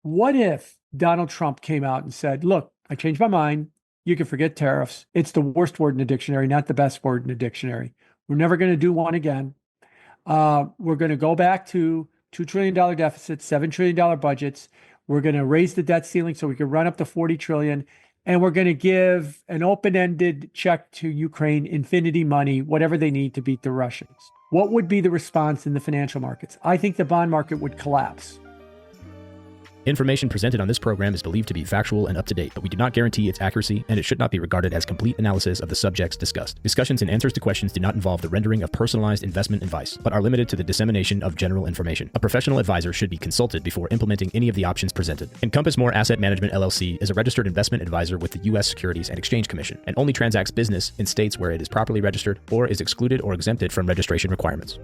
What if Donald Trump came out and said, look, I changed my mind. You can forget tariffs. It's the worst word in the dictionary, not the best word in the dictionary. We're never going to do one again. We're going to go back to $2 trillion deficits, $7 trillion budgets. We're going to raise the debt ceiling so we can run up to 40 trillion. And we're going to give an open-ended check to Ukraine, infinity money, whatever they need to beat the Russians. What would be the response in the financial markets? I think the bond market would collapse. Information presented on this program is believed to be factual and up-to-date, but we do not guarantee its accuracy, and it should not be regarded as complete analysis of the subjects discussed. Discussions and answers to questions do not involve the rendering of personalized investment advice, but are limited to the dissemination of general information. A professional advisor should be consulted before implementing any of the options presented. Encompass More Asset Management LLC is a registered investment advisor with the U.S. Securities and Exchange Commission and only transacts business in states where it is properly registered or is excluded or exempted from registration requirements.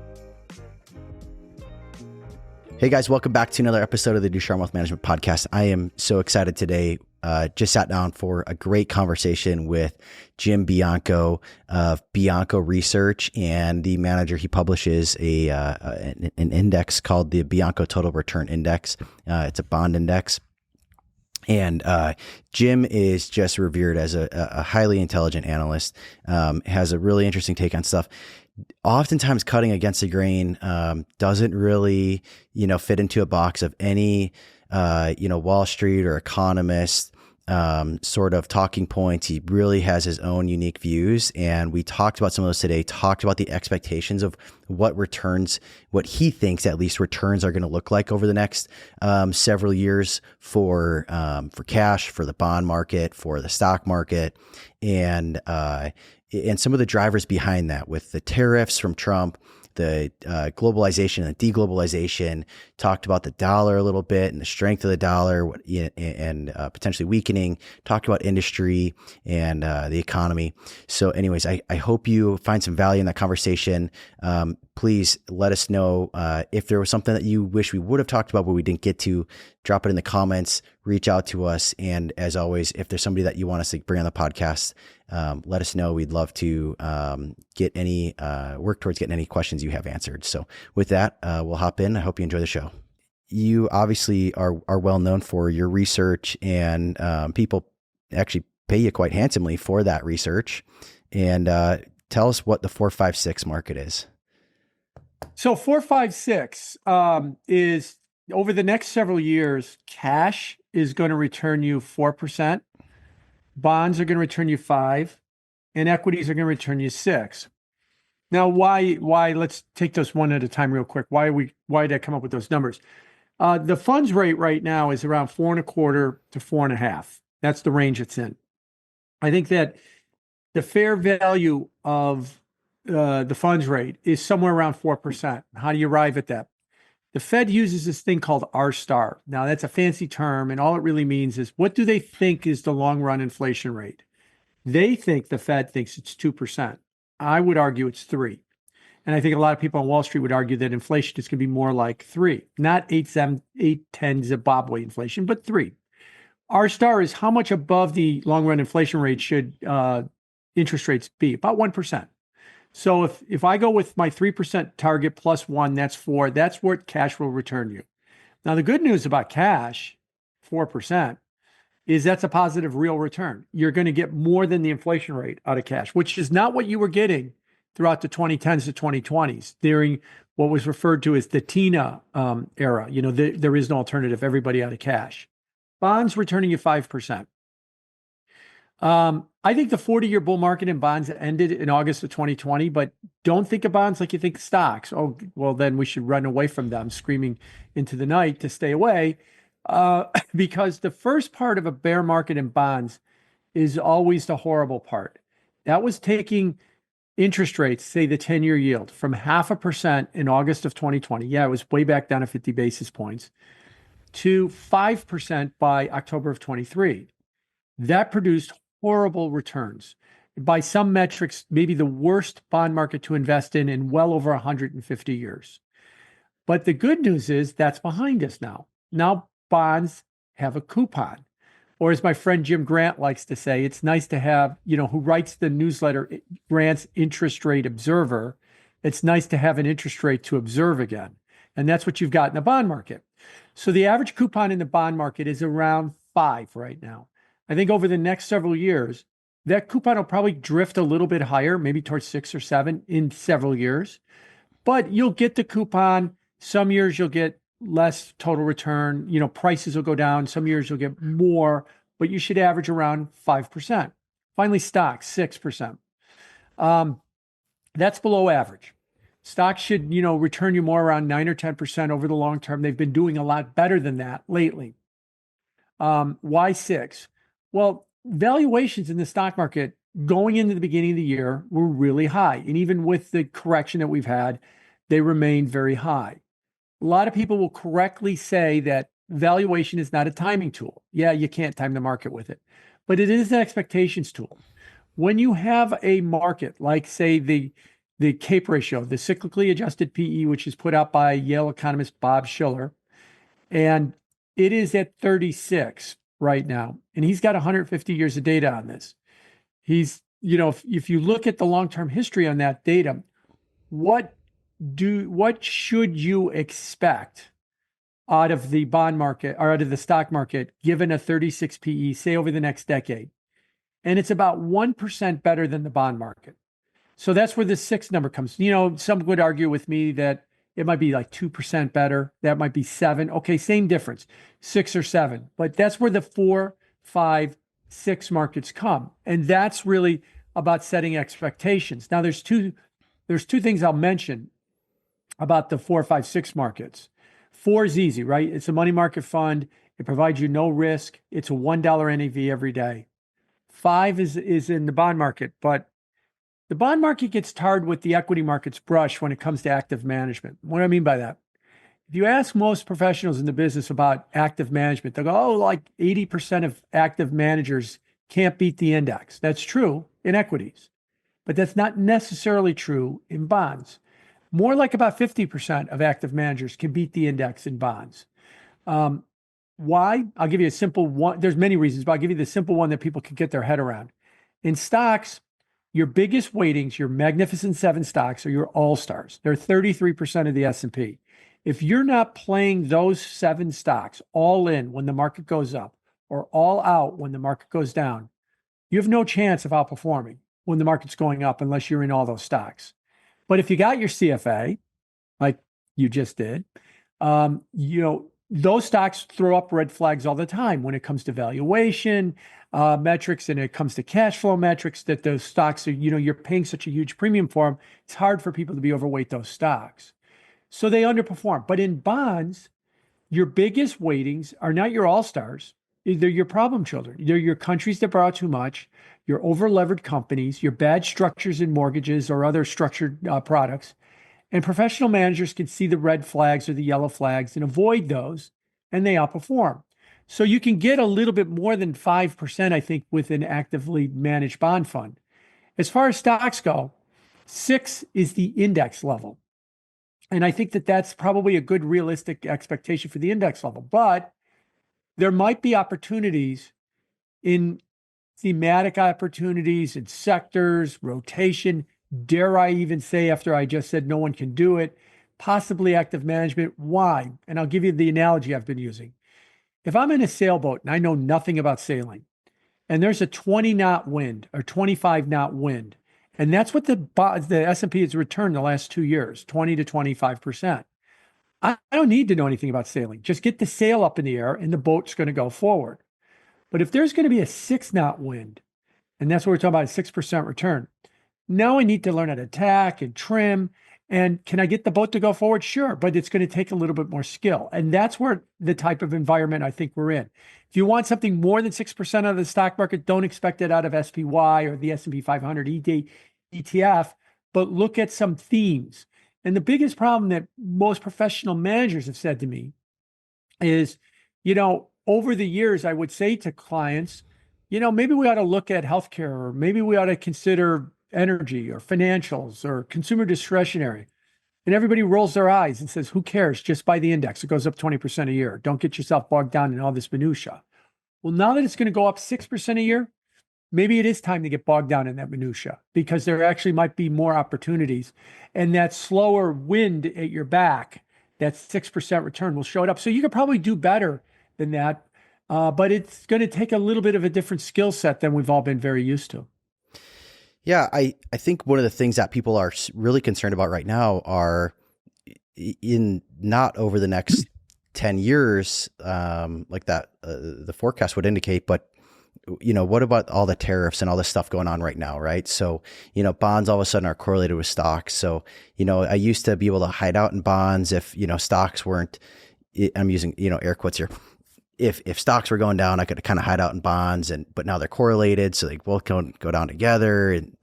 Hey guys, welcome back to another episode of the Ducharme Wealth Management Podcast. I am so excited today. Just sat down for a great conversation with Jim Bianco of Bianco Research, and the manager. He publishes an index called the Bianco Total Return Index. It's a bond index. And Jim is just revered as a highly intelligent analyst, has a really interesting take on stuff. Oftentimes cutting against the grain doesn't really, fit into a box of any, Wall Street or economist sort of talking points. He really has his own unique views. And we talked about some of those today, talked about the expectations of what he thinks at least returns are going to look like over the next several years for cash, for the bond market, for the stock market, and some of the drivers behind that with the tariffs from Trump, the globalization and the de-globalization, talked about the dollar a little bit and the strength of the dollar and potentially weakening, talked about industry and the economy. So anyways, I hope you find some value in that conversation. Please let us know if there was something that you wish we would have talked about but we didn't get to. Drop it in the comments, reach out to us. And as always, if there's somebody that you want us to bring on the podcast, let us know. We'd love to work towards getting any questions you have answered. So with that, we'll hop in. I hope you enjoy the show. You obviously are well known for your research, and people actually pay you quite handsomely for that research. And tell us what the 456 market is. So 456 is over the next several years, cash is going to return you 4%. Bonds are going to return you 5%, and equities are going to return you 6%. Now, why? Let's take those one at a time real quick. Why did I come up with those numbers? The funds rate right now is around 4.25 to 4.5. That's the range it's in. I think that the fair value of the funds rate is somewhere around 4%. How do you arrive at that? The Fed uses this thing called R star. Now, that's a fancy term, and all it really means is what do they think is the long-run inflation rate? The Fed thinks it's 2%. I would argue it's 3%. And I think a lot of people on Wall Street would argue that inflation is going to be more like 3%, not 8.10 Zimbabwe inflation, but 3%. R star is how much above the long-run inflation rate should interest rates be? About 1%. So if I go with my 3% target plus 1, that's 4, that's what cash will return you. Now, the good news about cash, 4%, is that's a positive real return. You're going to get more than the inflation rate out of cash, which is not what you were getting throughout the 2010s to 2020s during what was referred to as the TINA era. There is no alternative, everybody out of cash. Bonds returning you 5%. I think the 40-year bull market in bonds ended in August of 2020, but don't think of bonds like you think stocks. Oh, well, then we should run away from them, screaming into the night to stay away, because the first part of a bear market in bonds is always the horrible part. That was taking interest rates, say the 10-year yield, from 0.5% in August of 2020. Yeah, it was way back down to 50 basis points to 5% by October of 23. That produced horrible returns. By some metrics, maybe the worst bond market to invest in well over 150 years. But the good news is that's behind us now. Now bonds have a coupon. Or as my friend Jim Grant likes to say, it's nice to have, who writes the newsletter, Grant's Interest Rate Observer. It's nice to have an interest rate to observe again. And that's what you've got in the bond market. So the average coupon in the bond market is around 5 right now. I think over the next several years, that coupon will probably drift a little bit higher, maybe towards 6 or 7 in several years. But you'll get the coupon. Some years you'll get less total return. Prices will go down. Some years you'll get more, but you should average around 5%. Finally, stocks, 6%. That's below average. Stocks should, return you more around 9 or 10% over the long term. They've been doing a lot better than that lately. Why 6? Well, valuations in the stock market going into the beginning of the year were really high. And even with the correction that we've had, they remain very high. A lot of people will correctly say that valuation is not a timing tool. Yeah, you can't time the market with it, but it is an expectations tool. When you have a market like, say, the CAPE ratio, the cyclically adjusted PE, which is put out by Yale economist Bob Shiller, and it is at 36 right now, and he's got 150 years of data on this. He's, if you look at the long-term history on that data, what should you expect out of the bond market or out of the stock market, given a 36 PE, say over the next decade? And it's about 1% better than the bond market. So that's where the 6 number comes. Some would argue with me that it might be like 2% better. That might be 7. Okay, same difference, 6 or 7. But that's where the 4, 5, 6 markets come. And that's really about setting expectations. Now, there's two things I'll mention about the 4, 5, 6 markets. 4 is easy, right? It's a money market fund. It provides you no risk. It's a $1 NAV every day. 5 is in the bond market, but the bond market gets tarred with the equity market's brush when it comes to active management. What do I mean by that? If you ask most professionals in the business about active management, they'll go, like 80% of active managers can't beat the index. That's true in equities, but that's not necessarily true in bonds. More like about 50% of active managers can beat the index in bonds. Why? I'll give you a simple one. There's many reasons, but I'll give you the simple one that people can get their head around. In stocks, your biggest weightings, your Magnificent 7 stocks, are your all-stars. They're 33% of the S&P. If you're not playing those 7 stocks all in when the market goes up or all out when the market goes down, you have no chance of outperforming when the market's going up unless you're in all those stocks. But if you got your CFA, like you just did, those stocks throw up red flags all the time when it comes to valuation metrics and it comes to cash flow metrics, that those stocks are, you're paying such a huge premium for them. It's hard for people to be overweight those stocks. So they underperform. But in bonds, your biggest weightings are not your all-stars. They're your problem children. They're your countries that borrow too much, your over-levered companies, your bad structures in mortgages or other structured products. And professional managers can see the red flags or the yellow flags and avoid those, and they outperform. So you can get a little bit more than 5%, I think, with an actively managed bond fund. As far as stocks go, 6 is the index level. And I think that that's probably a good realistic expectation for the index level. But there might be opportunities in thematic opportunities in sectors, rotation. Dare I even say, after I just said no one can do it, possibly active management. Why? And I'll give you the analogy I've been using. If I'm in a sailboat and I know nothing about sailing, and there's a 20-knot wind or 25-knot wind, and that's what the S&P has returned the last 2 years, 20 to 25%. I don't need to know anything about sailing. Just get the sail up in the air and the boat's going to go forward. But if there's going to be a 6-knot wind, and that's what we're talking about, a 6% return, now I need to learn how to tack and trim. And can I get the boat to go forward? Sure, but it's going to take a little bit more skill. And that's where the type of environment I think we're in. If you want something more than 6% out of the stock market, don't expect it out of SPY or the S&P 500 ETF, but look at some themes. And the biggest problem that most professional managers have said to me is, over the years, I would say to clients, maybe we ought to look at healthcare, or maybe we ought to consider energy or financials or consumer discretionary. And everybody rolls their eyes and says, who cares? Just buy the index. It goes up 20% a year. Don't get yourself bogged down in all this minutia. Well, now that it's going to go up 6% a year, maybe it is time to get bogged down in that minutia, because there actually might be more opportunities. And that slower wind at your back that 6% return will show it up. So you could probably do better than that. But it's going to take a little bit of a different skill set than we've all been very used to. Yeah, I think one of the things that people are really concerned about right now are in not over the next 10 years, like that, the forecast would indicate, but what about all the tariffs and all this stuff going on right now, right? So, bonds all of a sudden are correlated with stocks. So, I used to be able to hide out in bonds if, stocks weren't, I'm using, air quotes here. If stocks were going down, I could kind of hide out in bonds, but now they're correlated, so they both go down together, and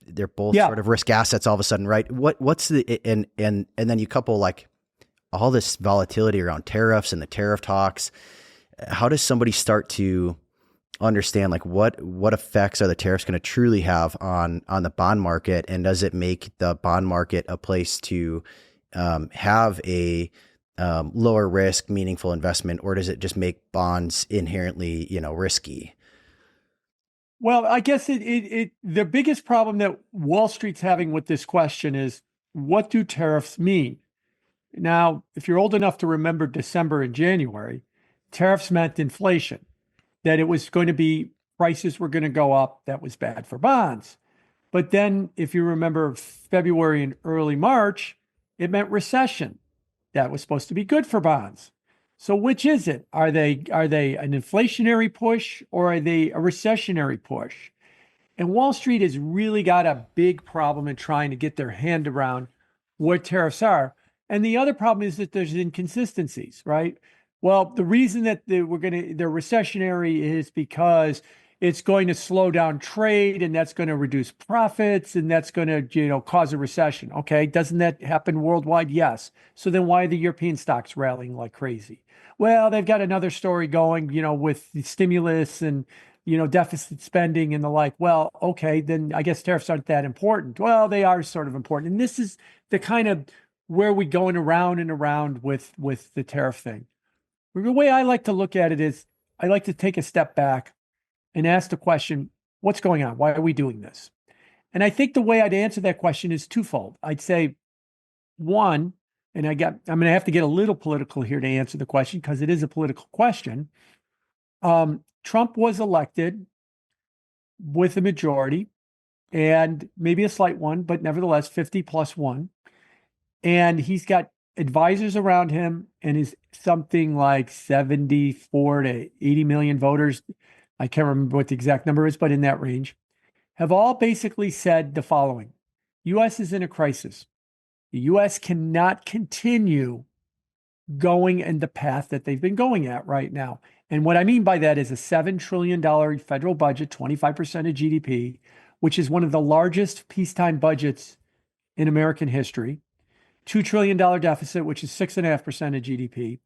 they're both sort of risk assets all of a sudden, right? What's the and then you couple like all this volatility around tariffs and the tariff talks. How does somebody start to understand like what effects are the tariffs going to truly have on the bond market, and does it make the bond market a place to have a lower risk, meaningful investment, or does it just make bonds inherently, risky? Well, I guess the biggest problem that Wall Street's having with this question is, what do tariffs mean? Now, if you're old enough to remember December and January, tariffs meant inflation, that it was going to be, prices were going to go up. That was bad for bonds. But then if you remember February and early March, it meant recession. That was supposed to be good for bonds. So which is it? Are they an inflationary push, or are they a recessionary push? And Wall Street has really got a big problem in trying to get their hand around what tariffs are. And the other problem is that there's inconsistencies, right? Well, the reason that they're recessionary is because it's going to slow down trade, and that's going to reduce profits, and that's going to, cause a recession. Okay, doesn't that happen worldwide? Yes. So then why are the European stocks rallying like crazy? Well, they've got another story going, with the stimulus and, deficit spending and the like. Well, okay, then I guess tariffs aren't that important. Well, they are sort of important. And this is the kind of where we're going around and around with the tariff thing. The way I like to look at it is I like to take a step back and ask the question, what's going on? Why are we doing this? And I think the way I'd answer that question is twofold. I'd say, one, and I'm going to have to get a little political here to answer the question because it is a political question. Trump was elected with a majority, and maybe a slight one, but nevertheless 50+1. And he's got advisors around him, and is something like 74 to 80 million voters. I can't remember what the exact number is, but in that range, have all basically said the following: U.S. is in a crisis. The U.S. cannot continue going in the path that they've been going at right now. And what I mean by that is a $7 trillion federal budget, 25% of GDP, which is one of the largest peacetime budgets in American history, $2 trillion deficit, which is 6.5% of GDP.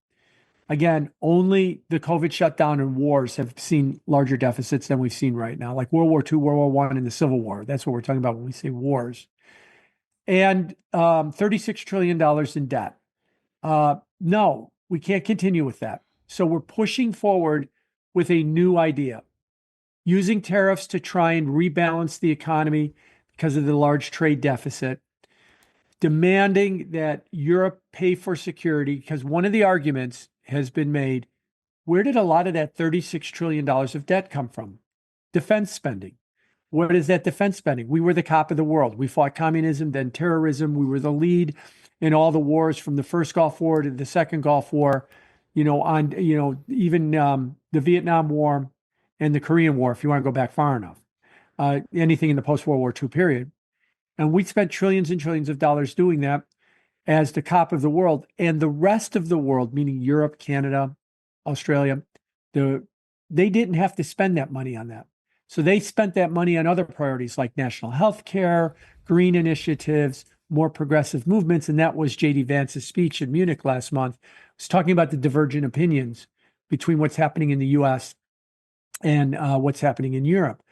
Again, only the COVID shutdown and wars have seen larger deficits than we've seen right now, like World War II, World War I, and the Civil War. That's what we're talking about when we say wars. And $36 trillion in debt. No, we can't continue with that. So we're pushing forward with a new idea, using tariffs to try and rebalance the economy because of the large trade deficit, demanding that Europe pay for security, because one of the arguments has been made, where did a lot of that $36 trillion of debt come from? Defense spending. What is that defense spending? We were the cop of the world. We fought communism, then terrorism. We were the lead in all the wars from the first Gulf War to the second Gulf War, even the Vietnam War and the Korean War, if you want to go back far enough, anything in the post-World War II period. And we spent trillions and trillions of dollars doing that as the cop of the world. And the rest of the world, meaning Europe, Canada, Australia, they didn't have to spend that money on that. So they spent that money on other priorities like national health care, green initiatives, more progressive movements. And that was J.D. Vance's speech in Munich last month. He was talking about the divergent opinions between what's happening in the U.S. and what's happening in Europe.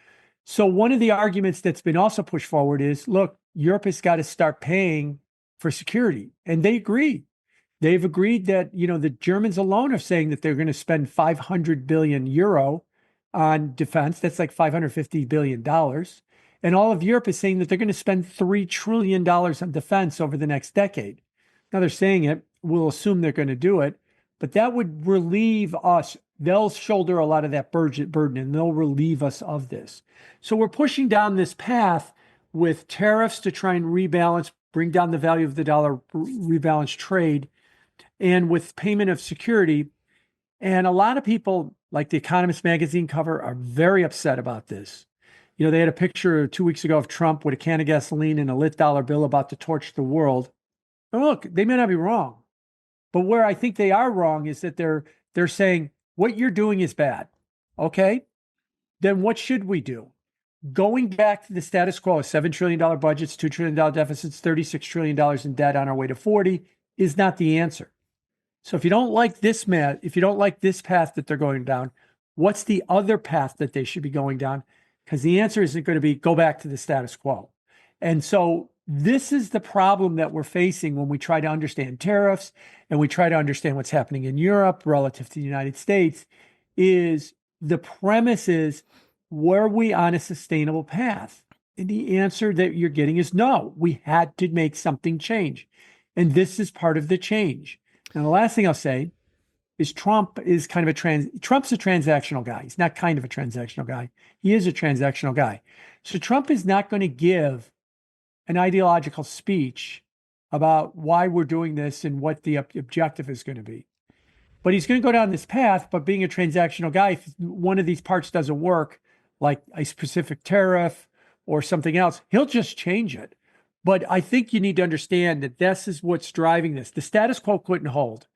So one of the arguments that's been also pushed forward is, look, Europe has got to start paying for security. And they agree. They've agreed that, the Germans alone are saying that they're going to spend 500 billion euro on defense. That's like $550 billion. And all of Europe is saying that they're going to spend $3 trillion on defense over the next decade. Now they're saying it, we'll assume they're going to do it, but that would relieve us. They'll shoulder a lot of that burden and they'll relieve us of this. So we're pushing down this path with tariffs to try and rebalance, bring down the value of the dollar, rebalance trade, and with payment of security. And a lot of people, like the Economist magazine cover, are very upset about this. You know, they had a picture 2 weeks ago of Trump with a can of gasoline and a lit dollar bill about to torch the world. And look, they may not be wrong, but where I think they are wrong is that they're saying what you're doing is bad. Okay, then what should we do? Going back to the status quo, $7 trillion budgets, $2 trillion deficits, $36 trillion in debt on our way to 40 is not the answer. So if you don't like this if you don't like this path that they're going down, what's the other path that they should be going down? Because the answer isn't going to be go back to the status quo. And so this is the problem that we're facing when we try to understand tariffs and we try to understand what's happening in Europe relative to the United States, is the premise is, were we on a sustainable path? And the answer that you're getting is no, we had to make something change. And this is part of the change. And the last thing I'll say is Trump is kind of Trump's a transactional guy. He's not kind of a transactional guy. He is a transactional guy. So Trump is not going to give an ideological speech about why we're doing this and what the objective is going to be. But he's going to go down this path, but being a transactional guy, if one of these parts doesn't work, like a specific tariff or something else, he'll just change it. But I think you need to understand that this is what's driving this. The status quo couldn't hold,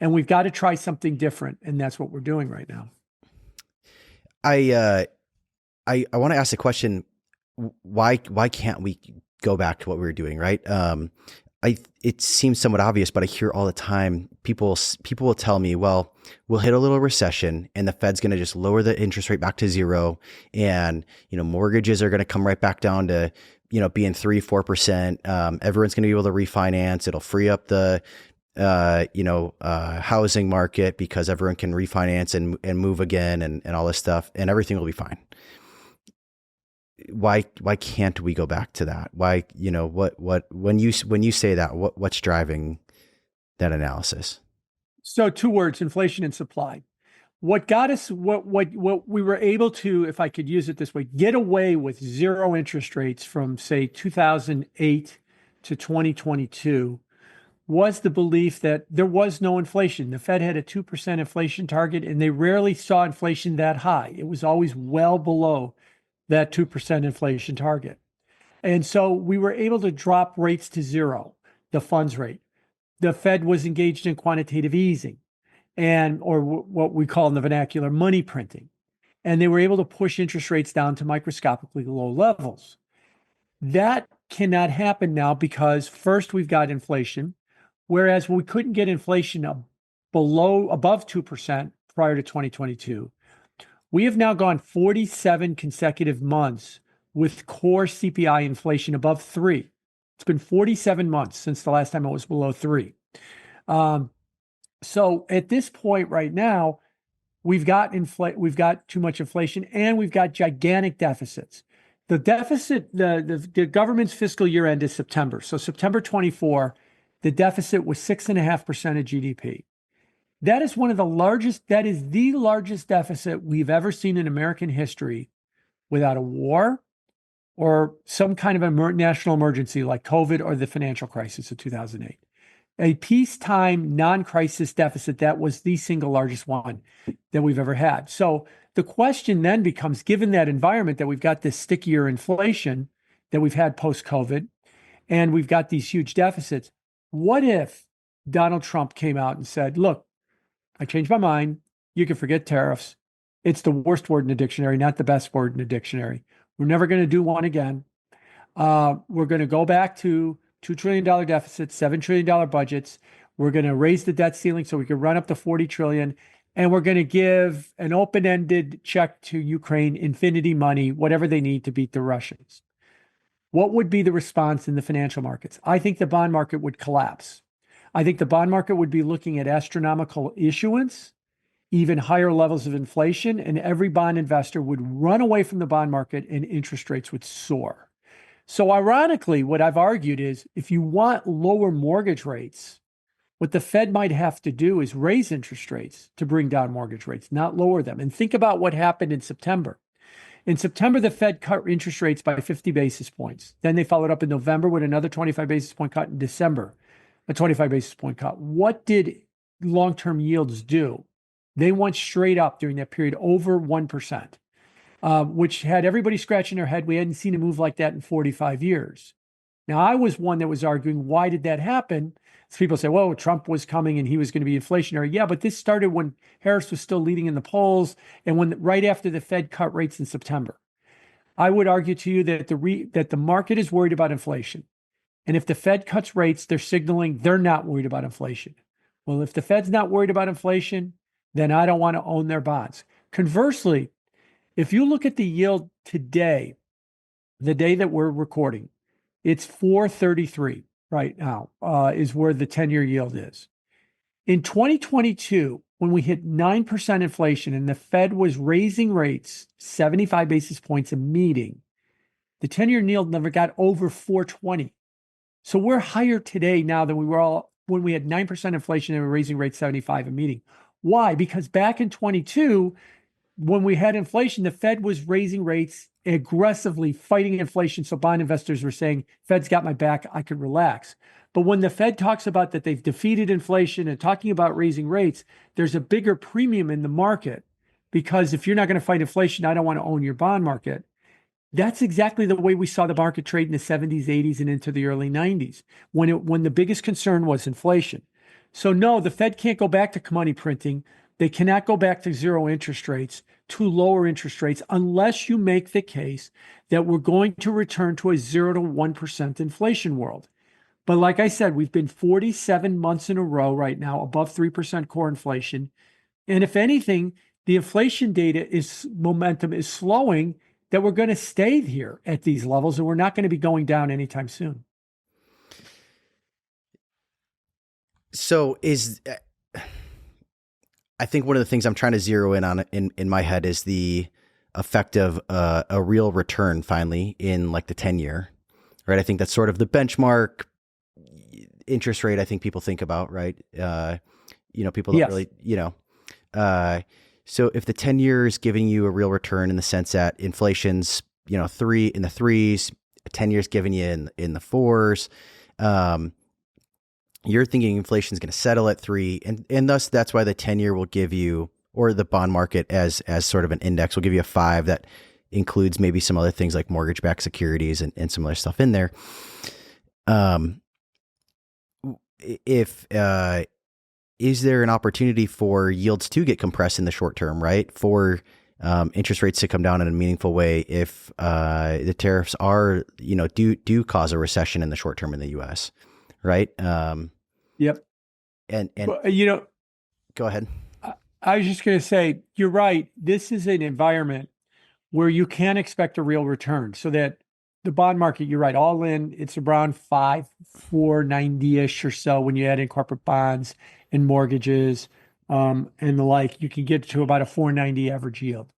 and we've got to try something different, and that's what we're doing right now. I want to ask a question. Why can't we go back to what we were doing, right? It seems somewhat obvious, but I hear all the time people will tell me, well, we'll hit a little recession and the Fed's going to just lower the interest rate back to zero, and mortgages are going to come right back down to being 3-4%. Everyone's going to be able to refinance. It'll free up the housing market because everyone can refinance and move again and all this stuff, and everything will be fine. Why can't we go back to that? Why, when you say that, what's driving that analysis? So 2 words: inflation and supply. What got us, what we were able to, if I could use it this way, get away with zero interest rates from, say, 2008 to 2022 was the belief that there was no inflation. The Fed had a 2% inflation target, and they rarely saw inflation that high. It was always well below that 2% inflation target. And so we were able to drop rates to zero, the funds rate. The Fed was engaged in quantitative easing, or what we call in the vernacular money printing. And they were able to push interest rates down to microscopically low levels. That cannot happen now because first we've got inflation, whereas we couldn't get inflation above 2% prior to 2022. We have now gone 47 consecutive months with core CPI inflation above 3. It's been 47 months since the last time it was below 3. So at this point right now, we've got too much inflation, and we've got gigantic deficits. The deficit, the government's fiscal year end is September. So September 24, the deficit was 6.5% of GDP. That is the largest deficit we've ever seen in American history without a war or some kind of a national emergency like COVID or the financial crisis of 2008. A peacetime non-crisis deficit, that was the single largest one that we've ever had. So the question then becomes, given that environment that we've got this stickier inflation that we've had post-COVID, and we've got these huge deficits, what if Donald Trump came out and said, look, I changed my mind. You can forget tariffs. It's the worst word in the dictionary, not the best word in the dictionary. We're never going to do one again. We're going to go back to $2 trillion deficits, $7 trillion budgets. We're going to raise the debt ceiling so we can run up to 40 trillion. And we're going to give an open-ended check to Ukraine, infinity money, whatever they need to beat the Russians. What would be the response in the financial markets? I think the bond market would collapse. I think the bond market would be looking at astronomical issuance, even higher levels of inflation, and every bond investor would run away from the bond market and interest rates would soar. So ironically, what I've argued is if you want lower mortgage rates, what the Fed might have to do is raise interest rates to bring down mortgage rates, not lower them. And think about what happened in September. In September, the Fed cut interest rates by 50 basis points. Then they followed up in November with another 25 basis point cut, in December, a 25 basis point cut. What did long-term yields do? They went straight up during that period, over 1%, which had everybody scratching their head. We hadn't seen a move like that in 45 years. Now, I was one that was arguing, why did that happen? So people say, well, Trump was coming and he was going to be inflationary. Yeah, but this started when Harris was still leading in the polls and when right after the Fed cut rates in September. I would argue to you that the market is worried about inflation. And if the Fed cuts rates, they're signaling they're not worried about inflation. Well, if the Fed's not worried about inflation, then I don't want to own their bonds. Conversely, if you look at the yield today, the day that we're recording, it's 433 right now, is where the 10-year yield is. In 2022, when we hit 9% inflation and the Fed was raising rates 75 basis points a meeting, the 10-year yield never got over 420. So we're higher today now than we were all when we had 9% inflation and we were raising rates 75 a meeting. Why? Because back in 22, when we had inflation, the Fed was raising rates aggressively, fighting inflation. So bond investors were saying, Fed's got my back, I could relax. But when the Fed talks about that they've defeated inflation and talking about raising rates, there's a bigger premium in the market because if you're not going to fight inflation, I don't want to own your bond market. That's exactly the way we saw the market trade in the 70s, 80s, and into the early 90s when the biggest concern was inflation. So no, the Fed can't go back to money printing. They cannot go back to zero interest rates, to lower interest rates, unless you make the case that we're going to return to a 0 to 1% inflation world. But like I said, we've been 47 months in a row right now above 3% core inflation. And if anything, the inflation data momentum is slowing, that we're going to stay here at these levels and we're not going to be going down anytime soon. So I think one of the things I'm trying to zero in on in my head is the effect of a real return finally in like the 10-year, right? I think that's sort of the benchmark interest rate I think people think about, right? People don't really, so if the 10-year is giving you a real return in the sense that inflation's, 3 in the 3s, 10 years giving you in the 4s, you're thinking inflation is going to settle at 3, and thus that's why the 10-year will give you, or the bond market as sort of an index will give you a 5 that includes maybe some other things like mortgage-backed securities and some other stuff in there. Is there an opportunity for yields to get compressed in the short term, right? For interest rates to come down in a meaningful way if the tariffs are, do cause a recession in the short term in the U.S., right? Yep. And go ahead. I was just going to say, you're right. This is an environment where you can expect a real return. So that the bond market, you're right, all in, it's around 490-ish or so when you add in corporate bonds and mortgages and the like. You can get to about a 490 average yield.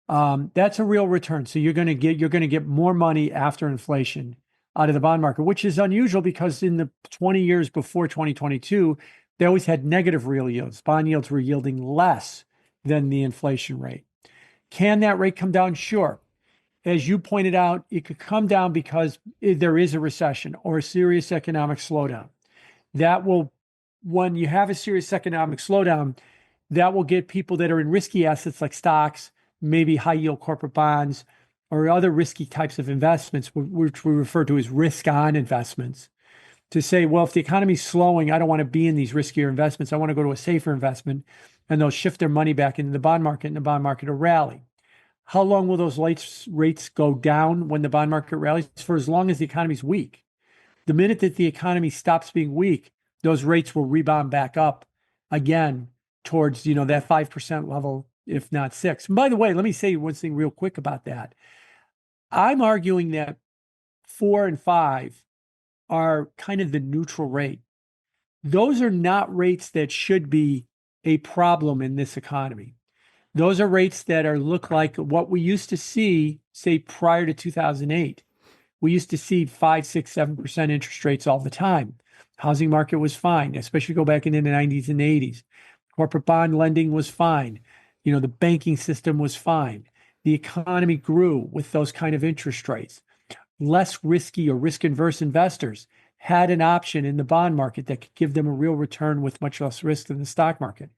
That's a real return. So you're going to get more money after inflation out of the bond market, which is unusual because in the 20 years before 2022, they always had negative real yields. Bond yields were yielding less than the inflation rate. Can that rate come down? Sure. As you pointed out, it could come down because there is a recession or a serious economic slowdown. When you have a serious economic slowdown, that will get people that are in risky assets like stocks, maybe high yield corporate bonds, or other risky types of investments, which we refer to as risk-on investments, to say, well, if the economy's slowing, I don't want to be in these riskier investments. I want to go to a safer investment, and they'll shift their money back into the bond market, and the bond market will rally. How long will those rates go down when the bond market rallies? For as long as the economy's weak. The minute that the economy stops being weak, those rates will rebound back up again towards, that 5% level, if not 6%. And by the way, let me say one thing real quick about that. I'm arguing that 4 and 5 are kind of the neutral rate. Those are not rates that should be a problem in this economy. Those are rates that look like what we used to see, say, prior to 2008. We used to see 5, 6, 7% interest rates all the time. Housing market was fine, especially go back into the 90s and 80s. Corporate bond lending was fine. The banking system was fine. The economy grew with those kind of interest rates. Less risky or risk-averse investors had an option in the bond market that could give them a real return with much less risk than the stock market.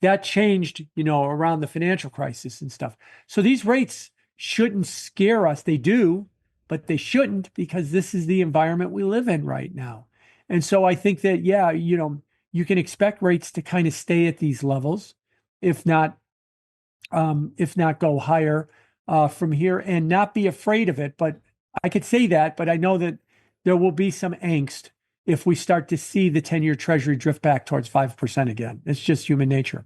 That changed, around the financial crisis and stuff. So these rates shouldn't scare us. They do, but they shouldn't, because this is the environment we live in right now. And so I think that, yeah, you can expect rates to kind of stay at these levels, if not go higher from here, and not be afraid of it. But I could say that, but I know that there will be some angst if we start to see the 10-year Treasury drift back towards 5% again. It's just human nature.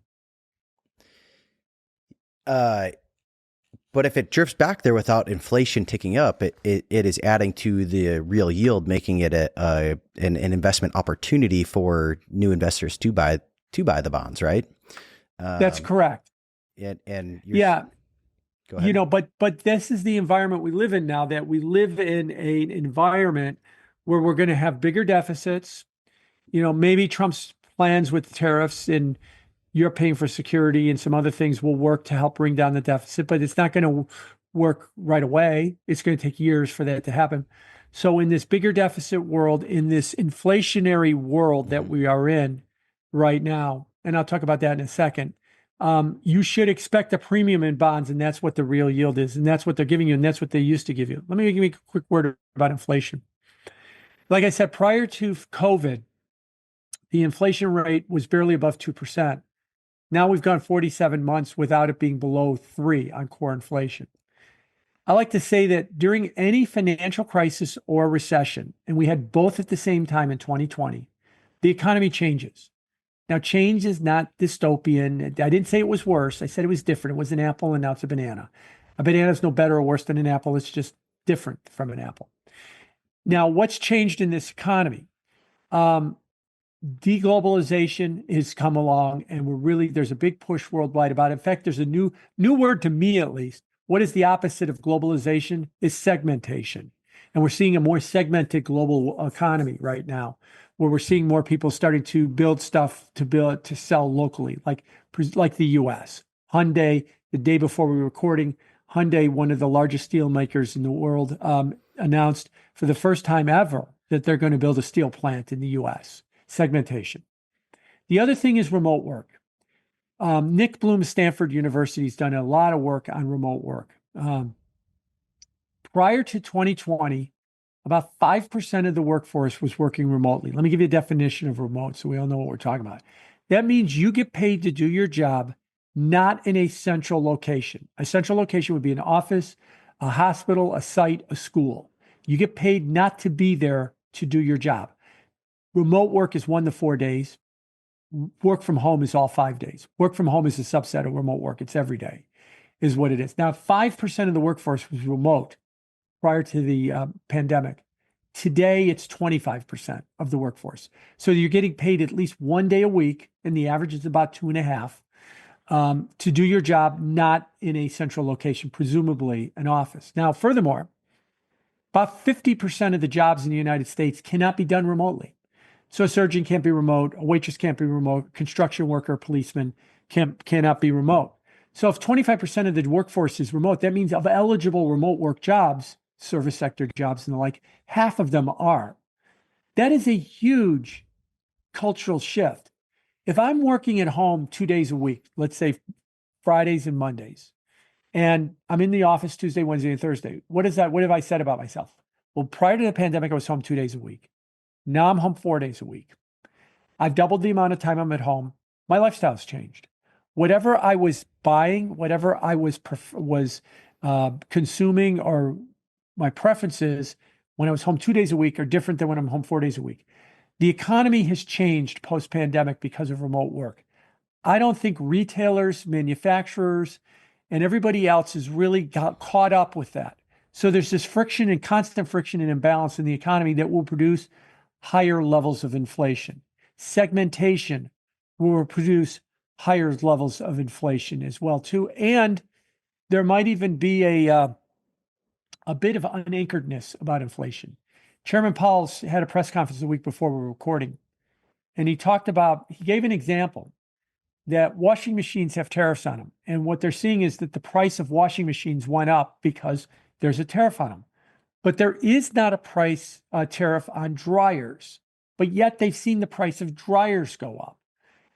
But if it drifts back there without inflation ticking up, it is adding to the real yield, making it an investment opportunity for new investors to buy the bonds, right? That's correct. And yeah, go ahead. But this is the environment we live in now. That we live in an environment where we're going to have bigger deficits. Maybe Trump's plans with tariffs and you're paying for security and some other things will work to help bring down the deficit, but it's not going to work right away. It's going to take years for that to happen. So in this bigger deficit world, in this inflationary world that we are in right now, and I'll talk about that in a second, you should expect a premium in bonds, and that's what the real yield is, and that's what they're giving you, and that's what they used to give you. Let me give you a quick word about inflation. Like I said, prior to COVID, the inflation rate was barely above 2%. Now we've gone 47 months without it being below 3 on core inflation. I like to say that during any financial crisis or recession, and we had both at the same time in 2020, the economy changes. Now, change is not dystopian. I didn't say it was worse. I said it was different. It was an apple, and now it's a banana. A banana is no better or worse than an apple. It's just different from an apple. Now, what's changed in this economy? De-globalization has come along, and there's a big push worldwide about it. In fact, there's a new word to me, at least. What is the opposite of globalization? Is segmentation. And we're seeing a more segmented global economy right now, where we're seeing more people starting to build stuff to sell locally, like the US. Hyundai, the day before we were recording, Hyundai, one of the largest steel makers in the world, announced for the first time ever that they're going to build a steel plant in the US. Segmentation. The other thing is remote work. Nick Bloom, Stanford University, has done a lot of work on remote work. Prior to 2020, about 5% of the workforce was working remotely. Let me give you a definition of remote so we all know what we're talking about. That means you get paid to do your job, not in a central location. A central location would be an office, a hospital, a site, a school. You get paid not to be there to do your job. Remote work is 1 to 4 days. Work from home is all 5 days. Work from home is a subset of remote work. It's every day, is what it is. Now, 5% of the workforce was remote prior to the pandemic. Today, it's 25% of the workforce. So you're getting paid at least 1 day a week, and the average is about 2.5, to do your job, not in a central location, presumably an office. Now, furthermore, about 50% of the jobs in the United States cannot be done remotely. So a surgeon can't be remote, a waitress can't be remote, construction worker, policeman cannot be remote. So if 25% of the workforce is remote, that means of eligible remote work jobs, service sector jobs and the like, half of them are. That is a huge cultural shift. If I'm working at home 2 days a week, let's say Fridays and Mondays, and I'm in the office Tuesday, Wednesday, and Thursday, what have I said about myself? Well, prior to the pandemic, I was home 2 days a week. Now I'm home 4 days a week. I've doubled the amount of time I'm at home. My lifestyle's changed. Whatever I was buying, whatever I was consuming, or my preferences when I was home 2 days a week are different than when I'm home 4 days a week. The economy has changed post-pandemic because of remote work. I don't think retailers, manufacturers, and everybody else has really got caught up with that. So there's this friction and constant friction and imbalance in the economy that will produce higher levels of inflation. Segmentation will produce higher levels of inflation as well too. And there might even be a bit of unanchoredness about inflation. Chairman Powell had a press conference the week before we were recording, and he gave an example that washing machines have tariffs on them. And what they're seeing is that the price of washing machines went up because there's a tariff on them. But there is not a price tariff on dryers, but yet they've seen the price of dryers go up.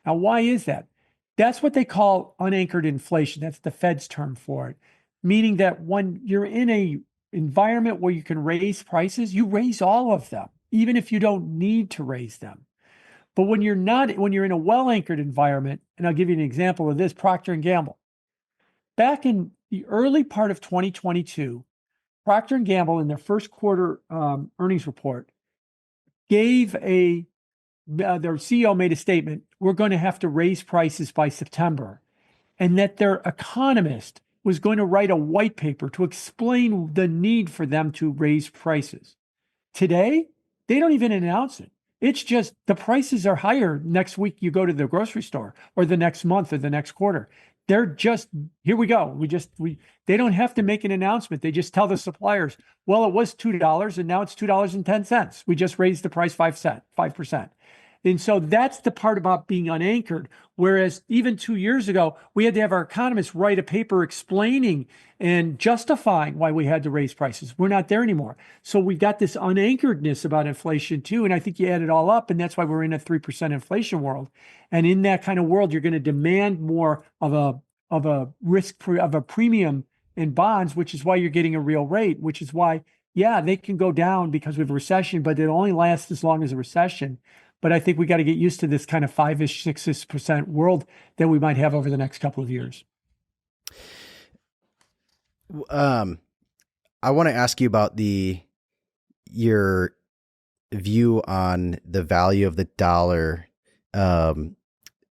Now, why is that? That's what they call unanchored inflation. That's the Fed's term for it, meaning that when you're in a environment where you can raise prices, you raise all of them, even if you don't need to raise them. But when you're in a well-anchored environment, and I'll give you an example of this, Procter & Gamble. Back in the early part of 2022, Procter & Gamble, in their first quarter earnings report, their CEO made a statement, we're going to have to raise prices by September, and that their economist was going to write a white paper to explain the need for them to raise prices. Today, they don't even announce it. It's just the prices are higher next week you go to the grocery store, or the next month, or the next quarter. They're just, here we go. They don't have to make an announcement. They just tell the suppliers, well, it was $2 and now it's $2.10. We just raised the price 5%. And so that's the part about being unanchored. Whereas even 2 years ago, we had to have our economists write a paper explaining and justifying why we had to raise prices. We're not there anymore. So we've got this unanchoredness about inflation too. And I think you add it all up, and that's why we're in a 3% inflation world. And in that kind of world, you're going to demand more of a premium in bonds, which is why you're getting a real rate, which is why, yeah, they can go down because we have a recession, but it only lasts as long as a recession. But I think we got to get used to this kind of 5-ish, 6-ish% world that we might have over the next couple of years. I want to ask you about your view on the value of the dollar, and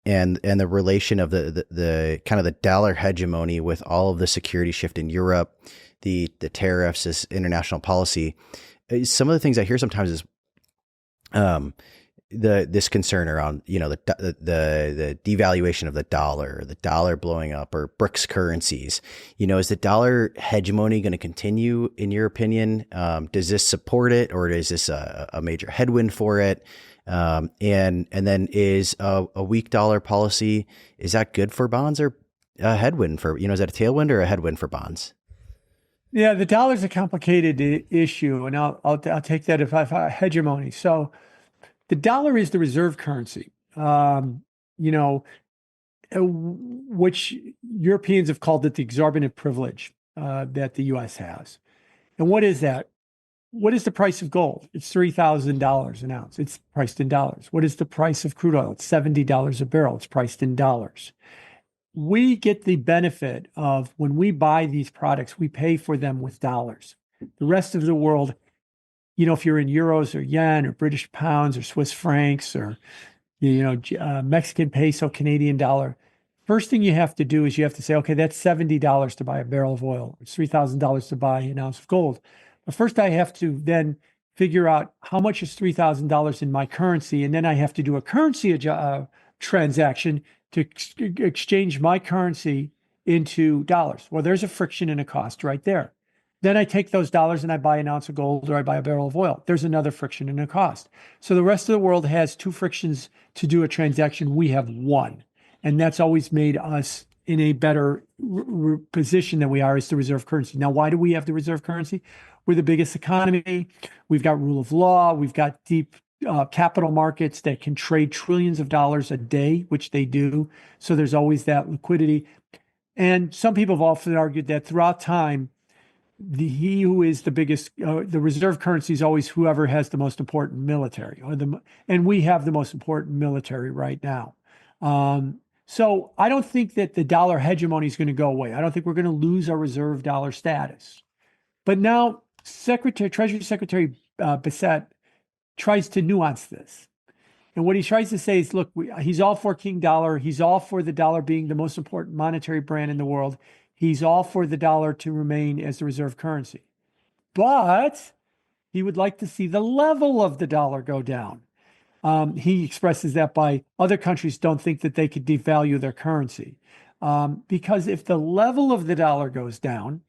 the relation of the kind of the dollar hegemony with all of the security shift in Europe, the tariffs, this international policy. Some of the things I hear sometimes is this concern around, the devaluation of the dollar blowing up, or BRICS currencies. Is the dollar hegemony going to continue, in your opinion? Does this support it, or is this a major headwind for it? And then is a weak dollar policy, is that good for bonds, or a headwind for, is that a tailwind or a headwind for bonds? Yeah, the dollar's a complicated issue, and I'll take that if hegemony. So the dollar is the reserve currency, which Europeans have called it the exorbitant privilege that the U.S. has. And what is that? What is the price of gold? It's $3,000 an ounce. It's priced in dollars. What is the price of crude oil? It's $70 a barrel. It's priced in dollars. We get the benefit of, when we buy these products, we pay for them with dollars. The rest of the world, if you're in euros or yen or British pounds or Swiss francs or, Mexican peso, Canadian dollar, first thing you have to do is you have to say, okay, that's $70 to buy a barrel of oil. It's $3,000 to buy an ounce of gold. But first I have to then figure out how much is $3,000 in my currency. And then I have to do a currency transaction to exchange my currency into dollars. Well, there's a friction and a cost right there. Then I take those dollars and I buy an ounce of gold, or I buy a barrel of oil. There's another friction and a cost. So the rest of the world has two frictions to do a transaction. We have one. And that's always made us in a better position than we are as the reserve currency. Now, why do we have the reserve currency? We're the biggest economy. We've got rule of law. We've got deep capital markets that can trade trillions of dollars a day, which they do. So there's always that liquidity. And some people have often argued that throughout time, he who is the biggest, the reserve currency is always whoever has the most important military, and we have the most important military right now. So I don't think that the dollar hegemony is going to go away. I don't think we're going to lose our reserve dollar status. But now Treasury Secretary Bissett tries to nuance this. And what he tries to say is, look, he's all for King Dollar. He's all for the dollar being the most important monetary brand in the world. He's all for the dollar to remain as the reserve currency. But he would like to see the level of the dollar go down. He expresses that by other countries don't think that they could devalue their currency. Because if the level of the dollar goes down,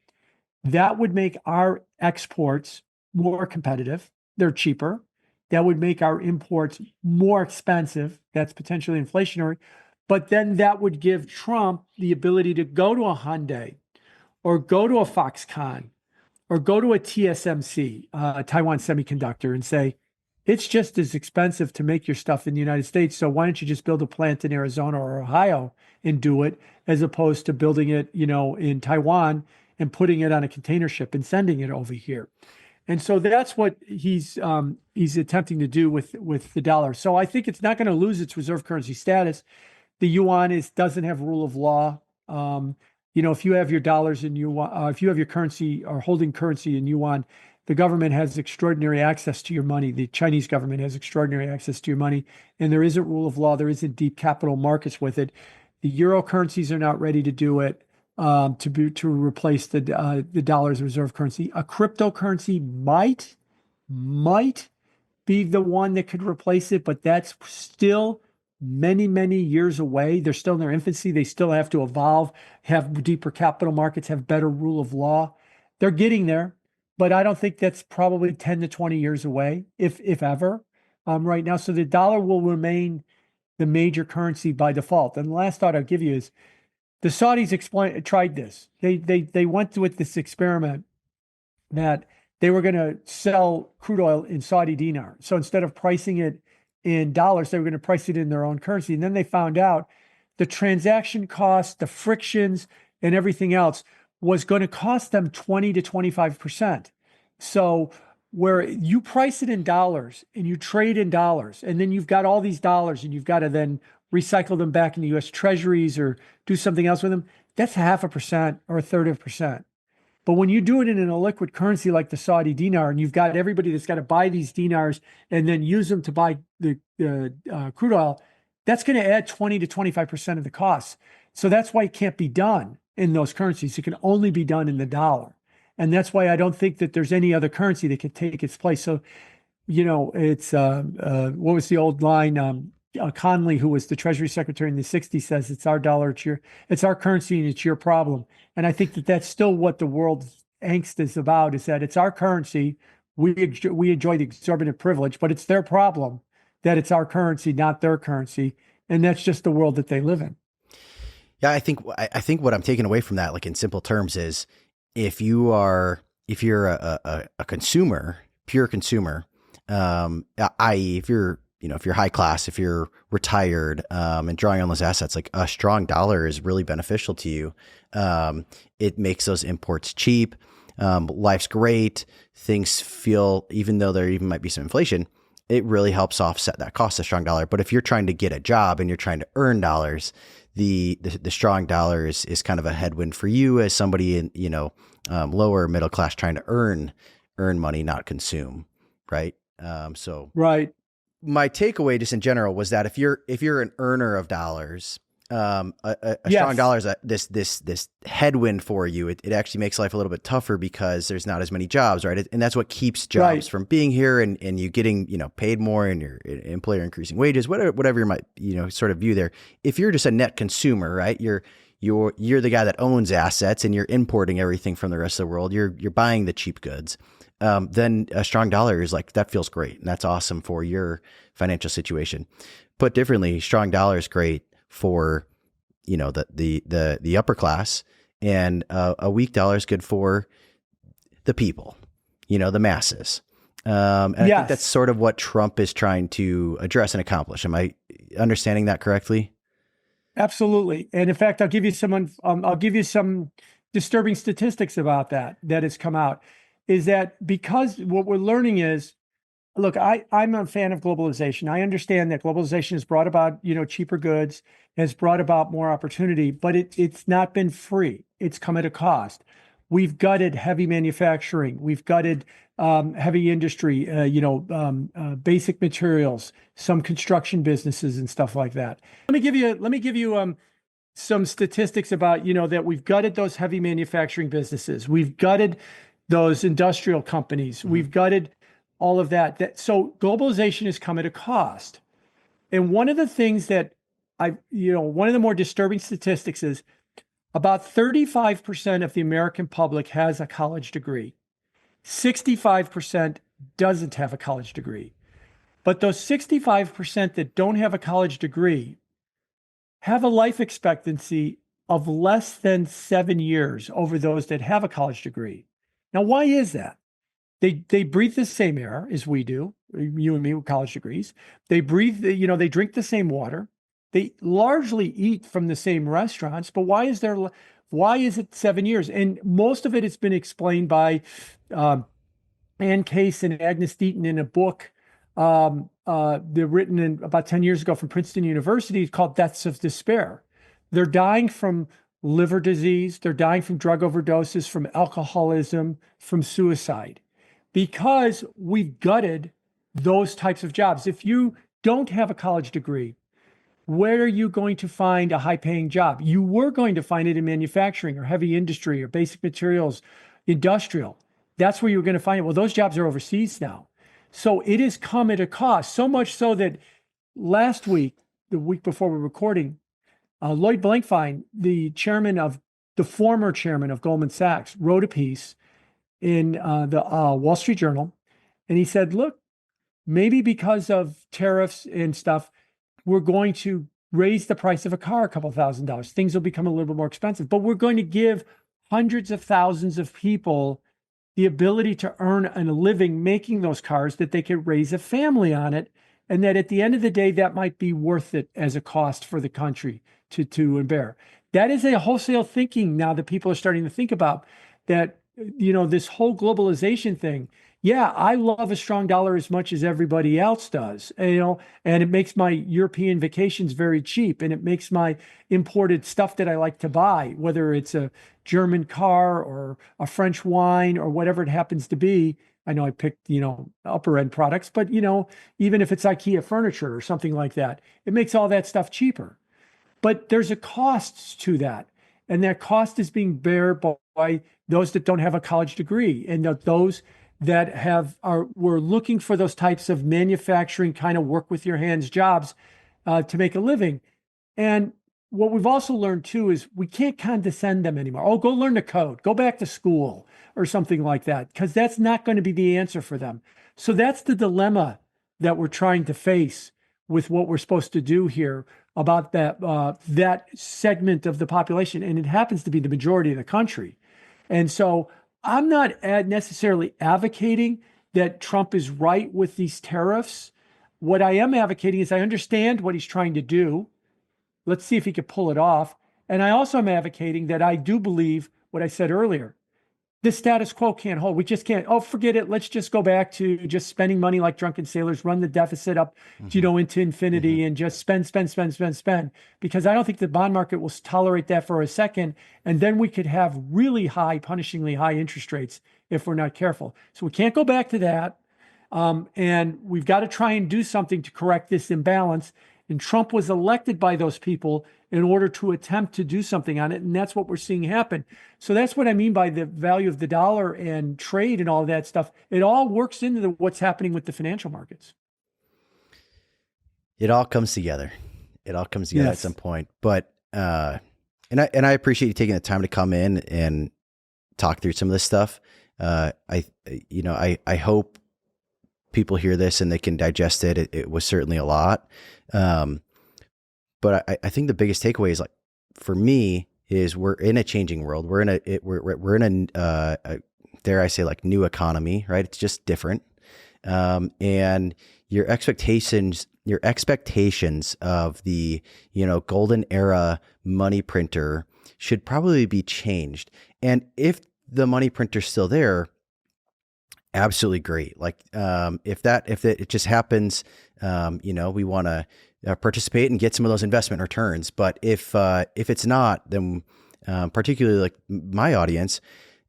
that would make our exports more competitive. They're cheaper. That would make our imports more expensive. That's potentially inflationary. But then that would give Trump the ability to go to a Hyundai or go to a Foxconn or go to a TSMC, Taiwan Semiconductor, and say, it's just as expensive to make your stuff in the United States. So why don't you just build a plant in Arizona or Ohio and do it, as opposed to building it, in Taiwan and putting it on a container ship and sending it over here. And so that's what he's attempting to do with the dollar. So I think it's not going to lose its reserve currency status. The yuan doesn't have rule of law. If you have your dollars in yuan, if you have your currency or holding currency in yuan, the government has extraordinary access to your money. The Chinese government has extraordinary access to your money, and there isn't rule of law. There isn't deep capital markets with it. The euro currencies are not ready to do it to replace the dollar's reserve currency. A cryptocurrency might be the one that could replace it, but that's still many, many years away. They're still in their infancy. They still have to evolve, have deeper capital markets, have better rule of law. They're getting there, but I don't think that's probably 10 to 20 years away, if ever, right now. So the dollar will remain the major currency by default. And the last thought I'll give you is the Saudis tried this. They went with this experiment that they were going to sell crude oil in Saudi dinar. So instead of pricing it in dollars, they were going to price it in their own currency. And then they found out the transaction costs, the frictions, and everything else was going to cost them 20 to 25%. So where you price it in dollars and you trade in dollars, and then you've got all these dollars and you've got to then recycle them back into US treasuries or do something else with them, that's 0.5% or 1/3%. But when you do it in a liquid currency like the Saudi dinar, and you've got everybody that's got to buy these dinars and then use them to buy the crude oil, that's going to add 20 to 25% of the costs. So that's why it can't be done in those currencies. It can only be done in the dollar. And that's why I don't think that there's any other currency that could take its place. So, it's what was the old line? Conley, who was the Treasury Secretary in the 60s, says it's our dollar, it's our currency, and it's your problem. And I think that that's still what the world's angst is about, is that it's our currency. We enjoy the exorbitant privilege, but it's their problem that it's our currency, not their currency. And that's just the world that they live in. Yeah, I think what I'm taking away from that, like in simple terms, is if you're a consumer, pure consumer, i.e., if you're high class, if you're retired, and drawing on those assets, like a strong dollar is really beneficial to you. It makes those imports cheap. Life's great. Things feel, even though there even might be some inflation, it really helps offset that cost, a strong dollar. But if you're trying to get a job and you're trying to earn dollars, the strong dollar is kind of a headwind for you as somebody in, lower middle class trying to earn money, not consume. Right. Right. My takeaway just in general was that if you're an earner of dollars, a Yes. strong dollar is this headwind for you. It actually makes life a little bit tougher because there's not as many jobs, right? And that's what keeps jobs Right. from being here and you getting, paid more and your employer increasing wages, whatever you might, sort of view there. If you're just a net consumer, right? You're the guy that owns assets and you're importing everything from the rest of the world. You're buying the cheap goods. Then a strong dollar is like, that feels great. And that's awesome for your financial situation. Put differently, strong dollar is great for, the upper class, and a weak dollar is good for the people, the masses. And I think that's sort of what Trump is trying to address and accomplish. Am I understanding that correctly? Absolutely. And in fact, I'll give you some disturbing statistics about that has come out, is that because what we're learning is, look, I'm a fan of globalization. I understand that globalization has brought about, cheaper goods, has brought about more opportunity, but it's not been free. It's come at a cost. We've gutted heavy manufacturing. We've gutted heavy industry, basic materials, some construction businesses and stuff like that. Let me give you some statistics about, that we've gutted those heavy manufacturing businesses. We've gutted those industrial companies. We've gutted all of that. So globalization has come at a cost. And one of the things that one of the more disturbing statistics is about 35% of the American public has a college degree. 65% doesn't have a college degree. But those 65% that don't have a college degree have a life expectancy of less than 7 years over those that have a college degree. Now, why is that? They breathe the same air as we do, you and me with college degrees. They breathe, they drink the same water. They largely eat from the same restaurants. But why is it 7 years? And most of it has been explained by Ann Case and Agnes Deaton in a book they're written about 10 years ago from Princeton University called Deaths of Despair. They're dying from liver disease. They're dying from drug overdoses, from alcoholism, from suicide, because we've gutted those types of jobs. If you don't have a college degree, where are you going to find a high-paying job? You were going to find it in manufacturing or heavy industry or basic materials, industrial. That's where you were going to find it. Well, those jobs are overseas now. So it has come at a cost, so much so that last week, the week before we're recording, Lloyd Blankfein, the former chairman of Goldman Sachs, wrote a piece in the Wall Street Journal. And he said, look, maybe because of tariffs and stuff, we're going to raise the price of a car a couple $1,000s. Things will become a little bit more expensive, but we're going to give hundreds of thousands of people the ability to earn a living making those cars, that they could raise a family on it. And that at the end of the day, that might be worth it as a cost for the country to bear. That is a wholesale thinking now that people are starting to think about, that, this whole globalization thing. Yeah, I love a strong dollar as much as everybody else does, and it makes my European vacations very cheap, and it makes my imported stuff that I like to buy, whether it's a German car or a French wine or whatever it happens to be. I know I picked, upper end products, but, even if it's IKEA furniture or something like that, it makes all that stuff cheaper. But there's a cost to that. And that cost is being borne by those that don't have a college degree, and those that were looking for those types of manufacturing kind of work with your hands jobs to make a living. And what we've also learned too is we can't condescend them anymore. Oh, go learn the code, go back to school or something like that, because that's not going to be the answer for them. So that's the dilemma that we're trying to face with what we're supposed to do here about that segment of the population. And it happens to be the majority of the country. And so I'm not necessarily advocating that Trump is right with these tariffs. What I am advocating is I understand what he's trying to do. Let's see if he could pull it off. And I also am advocating that I do believe what I said earlier. The status quo can't hold. We just can't. Oh, forget it. Let's just go back to just spending money like drunken sailors, run the deficit up, into infinity, and just spend. Because I don't think the bond market will tolerate that for a second. And then we could have really high, punishingly high interest rates if we're not careful. So we can't go back to that. And we've got to try and do something to correct this imbalance. And Trump was elected by those people in order to attempt to do something on it. And that's what we're seeing happen. So that's what I mean by the value of the dollar and trade and all that stuff. It all works into what's happening with the financial markets. It all comes together. Yes. At some point. But and I appreciate you taking the time to come in and talk through some of this stuff. I hope people hear this and they can digest it. It was certainly a lot. But I think the biggest takeaway is, like, for me, is we're in a changing world. We're in a dare I say, like, new economy, right? It's just different. And your expectations of the, golden era money printer should probably be changed. And if the money printer's still there, absolutely great. Like, if it just happens, we want to participate and get some of those investment returns. But if it's not, then particularly like my audience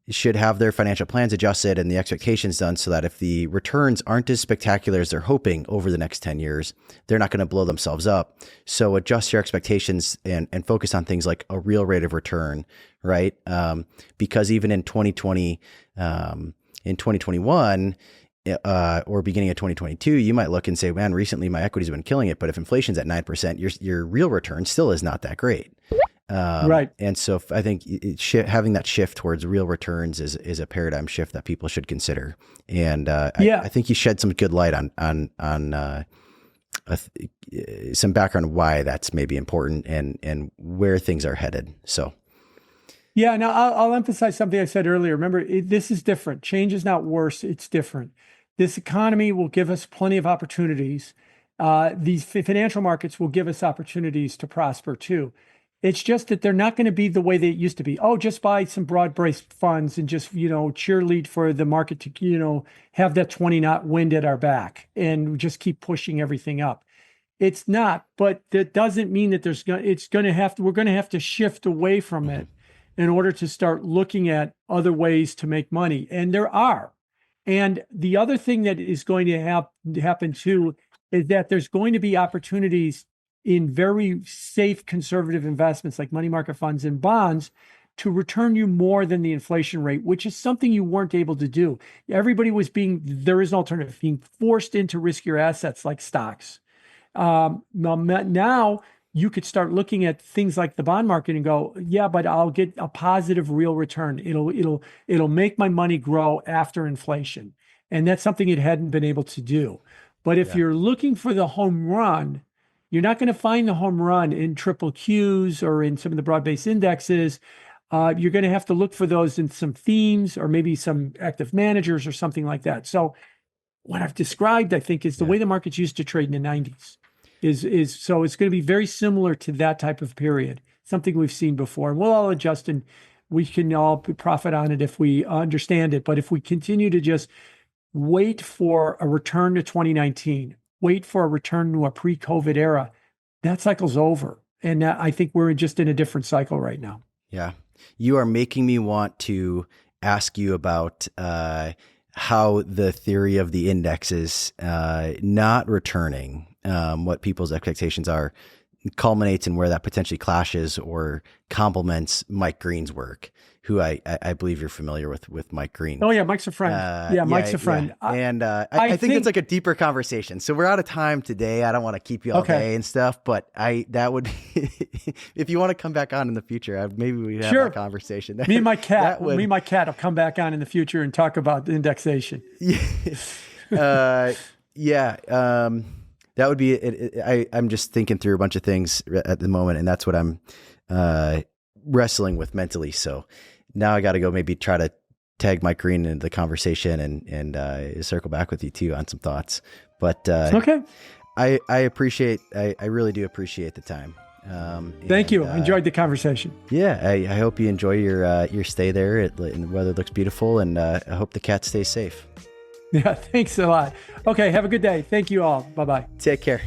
should have their financial plans adjusted and the expectations done so that if the returns aren't as spectacular as they're hoping over the next 10 years, they're not going to blow themselves up. So adjust your expectations and focus on things like a real rate of return, right? Because even in 2020, in 2021, or beginning of 2022, you might look and say, man, recently my equities have been killing it. But if inflation's at 9%, your real return still is not that great. Right. And so I think having that shift towards real returns is a paradigm shift that people should consider. And I think you shed some good light on some background why that's maybe important and where things are headed. So. Yeah. Now I'll emphasize something I said earlier. Remember, this is different. Change is not worse. It's different. This economy will give us plenty of opportunities. These financial markets will give us opportunities to prosper too. It's just that they're not going to be the way they used to be. Oh, just buy some broad-based funds and just, cheerlead for the market to, have that 20-knot wind at our back and just keep pushing everything up. It's not, but that doesn't mean that we're going to have to shift away from it in order to start looking at other ways to make money. And there are. And the other thing that is going to happen too is that there's going to be opportunities in very safe conservative investments like money market funds and bonds to return you more than the inflation rate, which is something you weren't able to do. Everybody there is an alternative, being forced into riskier assets like stocks. Now you could start looking at things like the bond market and go, yeah, but I'll get a positive real return. It'll make my money grow after inflation. And that's something it hadn't been able to do. But if you're looking for the home run, you're not going to find the home run in triple Qs or in some of the broad-based indexes. You're going to have to look for those in some themes or maybe some active managers or something like that. So what I've described, I think, is the way the markets used to trade in the 90s. So it's going to be very similar to that type of period, something we've seen before. And we'll all adjust and we can all profit on it if we understand it. But if we continue to just wait for a return to 2019, wait for a return to a pre-COVID era, that cycle's over. And I think we're just in a different cycle right now. Yeah. You are making me want to ask you about how the theory of the indexes not returning what people's expectations are culminates in where that potentially clashes or complements Mike Green's work, who I believe you're familiar with Mike Green. Oh yeah, Mike's a friend. Mike's a friend. Yeah. And I think it's like a deeper conversation. So we're out of time today. I don't want to keep you all day and stuff, but that would if you want to come back on in the future, maybe we have that conversation. Me and my cat will come back on in the future and talk about indexation. That would be it. I'm just thinking through a bunch of things at the moment, and that's what I'm wrestling with mentally. So now I got to go maybe try to tag Mike Green into the conversation and circle back with you too on some thoughts. But okay, I really do appreciate the time. Thank you. I enjoyed the conversation. Yeah, I hope you enjoy your stay there. And the weather looks beautiful, and I hope the cat stays safe. Yeah, thanks a lot. Okay, have a good day. Thank you all. Bye-bye. Take care.